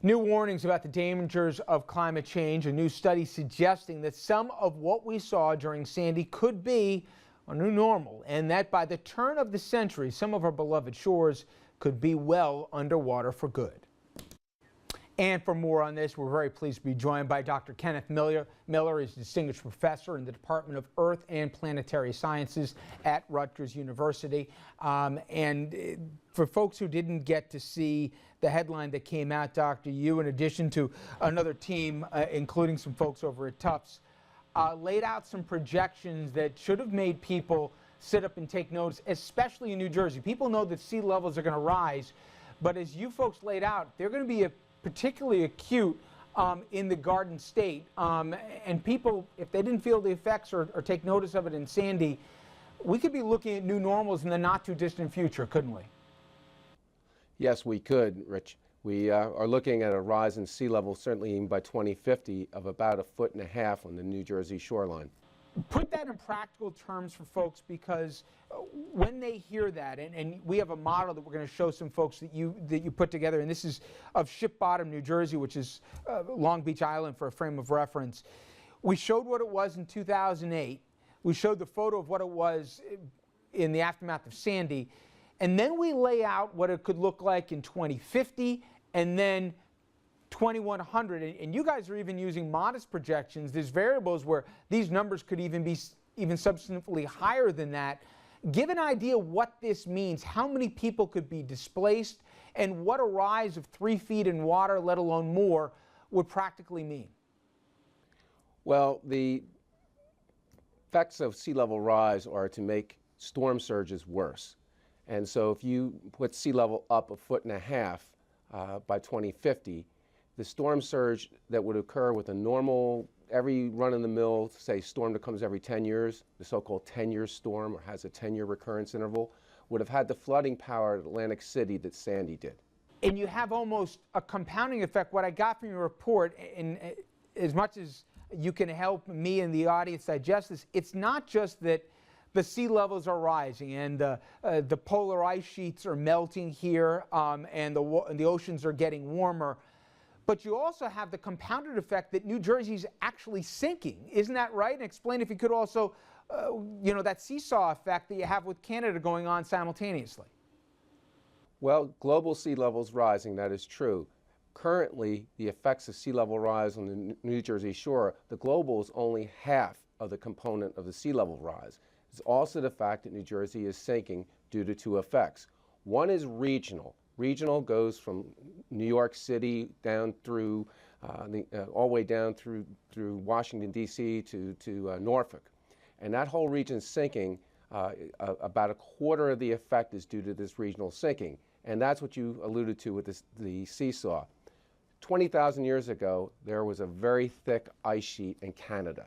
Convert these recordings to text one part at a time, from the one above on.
New warnings about the dangers of climate change. A new study suggesting that some of what we saw during Sandy could be a new normal, and that by the turn of the century, some of our beloved shores could be well underwater for good. And for more on this, we're very pleased to be joined by Dr. Kenneth Miller. Miller is Distinguished Professor in the Department of Earth and Planetary Sciences at Rutgers University. And for folks who didn't get to see the headline that came out, Doctor, you, in addition to another team, including some folks over at Tufts, laid out some projections that should have made people sit up and take notice, especially in New Jersey. People know that sea levels are going to rise, but as you folks laid out, they're going to be particularly acute in the Garden State. And people, if they didn't feel the effects or take notice of it in Sandy, we could be looking at new normals in the not too distant future, couldn't we? Yes, we could, Rich. We are looking at a rise in sea level, certainly even by 2050, of about 1.5 feet on the New Jersey shoreline. Put that in practical terms for folks, because when they hear that, and we have a model that we're going to show some folks that you put together, and this is of Ship Bottom, New Jersey, which is Long Beach Island for a frame of reference. We showed what it was in 2008. We showed the photo of what it was in the aftermath of Sandy, and then we lay out what it could look like in 2050 and then 2100, and you guys are even using modest projections. There's variables where these numbers could even be substantively higher than that. Give an idea what this means, how many people could be displaced, and what a rise of 3 feet in water, let alone more, would practically mean. Well, the effects of sea level rise are to make storm surges worse. And so if you put sea level up 1.5 feet by 2050, the storm surge that would occur with a normal, every run-of-the-mill, say, storm that comes every 10 years, the so-called 10-year storm, or has a 10-year recurrence interval, would have had the flooding power at Atlantic City that Sandy did. And you have almost a compounding effect. What I got from your report, and as much as you can help me and the audience digest this, it's not just that the sea levels are rising and the polar ice sheets are melting here and the oceans are getting warmer. But you also have the compounded effect that New Jersey's actually sinking. Isn't that right? And explain, if you could, also, that seesaw effect that you have with Canada going on simultaneously. Well, global sea levels rising, that is true. Currently, the effects of sea level rise on the New Jersey shore, the global is only half of the component of the sea level rise. It's also the fact that New Jersey is sinking due to two effects. One is regional. Regional goes from New York City down through, all the way down through Washington, D.C. to Norfolk. And that whole region's sinking. About a quarter of the effect is due to this regional sinking. And that's what you alluded to with the seesaw. 20,000 years ago, there was a very thick ice sheet in Canada.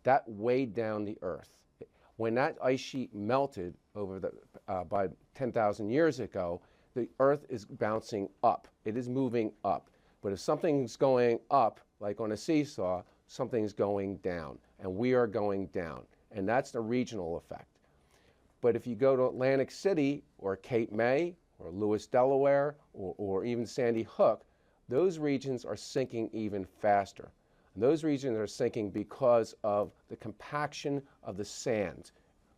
That weighed down the Earth. When that ice sheet melted by 10,000 years ago, the Earth is bouncing up. It is moving up. But if something's going up, like on a seesaw, something's going down. And we are going down. And that's the regional effect. But if you go to Atlantic City or Cape May or Lewis, Delaware, or even Sandy Hook, those regions are sinking even faster. And those regions are sinking because of the compaction of the sand.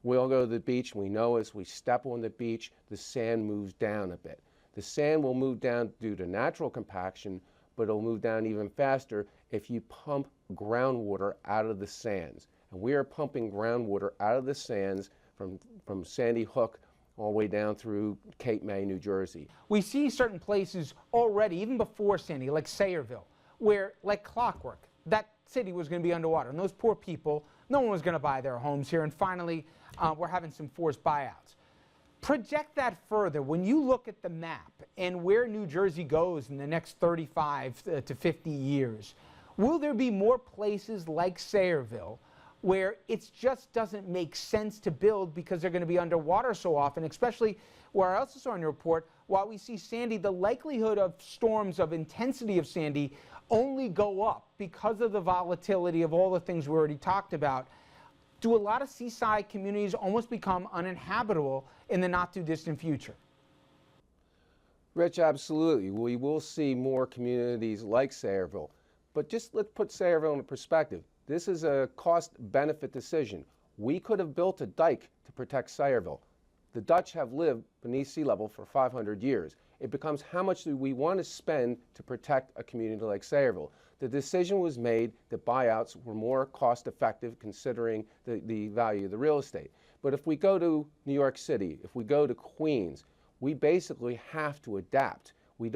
We all go to the beach, and we know as we step on the beach, the sand moves down a bit. The sand will move down due to natural compaction, but it'll move down even faster if you pump groundwater out of the sands. And we are pumping groundwater out of the sands from Sandy Hook all the way down through Cape May, New Jersey. We see certain places already, even before Sandy, like Sayreville, where, like clockwork, that city was going to be underwater. And those poor people, no one was going to buy their homes here. And finally, we're having some forced buyouts. Project that further. When you look at the map and where New Jersey goes in the next 35 to 50 years, will there be more places like Sayreville where it just doesn't make sense to build because they're going to be underwater so often, especially where I also saw in your report, while we see Sandy, the likelihood of storms of intensity of Sandy only go up because of the volatility of all the things we already talked about. Do a lot of seaside communities almost become uninhabitable in the not too distant future? Rich, absolutely. We will see more communities like Sayreville. But just let's put Sayreville into perspective. This is a cost-benefit decision. We could have built a dike to protect Sayreville. The Dutch have lived beneath sea level for 500 years. It becomes how much do we want to spend to protect a community like Sayreville. The decision was made that buyouts were more cost-effective considering the value of the real estate. But if we go to New York City, if we go to Queens, we basically have to adapt. We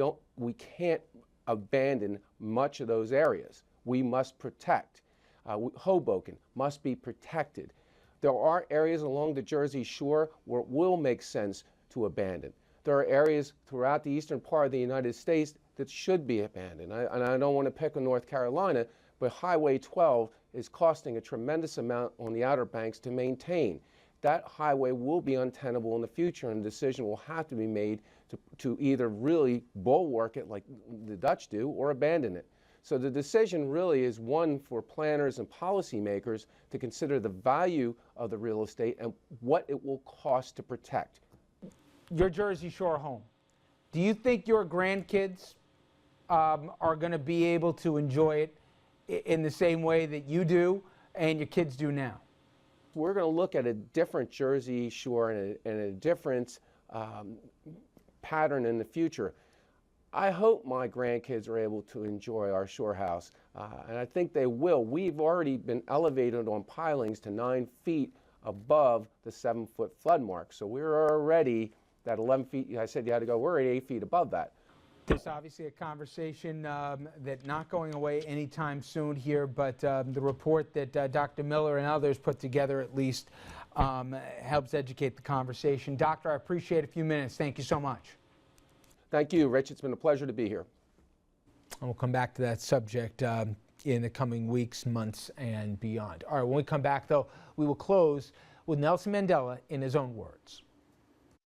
can't abandon much of those areas. We must protect. Hoboken must be protected. There are areas along the Jersey Shore where it will make sense to abandon. There are areas throughout the eastern part of the United States that should be abandoned. And I don't want to pick on North Carolina, but Highway 12 is costing a tremendous amount on the Outer Banks to maintain. That highway will be untenable in the future, and a decision will have to be made to either really bulwark it like the Dutch do or abandon it. So the decision really is one for planners and policymakers to consider the value of the real estate and what it will cost to protect. Your Jersey Shore home, do you think your grandkids are going to be able to enjoy it in the same way that you do and your kids do now? We're going to look at a different Jersey Shore and a different pattern in the future. I hope my grandkids are able to enjoy our shore house, and I think they will. We've already been elevated on pilings to 9 feet above the 7-foot flood mark, so we're already that 11 feet. I said you had to go. We're at 8 feet above that. This is obviously a conversation that's not going away anytime soon here, but the report that Dr. Miller and others put together at least helps educate the conversation. Doctor, I appreciate a few minutes. Thank you so much. Thank you, Rich. It's been a pleasure to be here. And we'll come back to that subject in the coming weeks, months, and beyond. All right, when we come back, though, we will close with Nelson Mandela in his own words.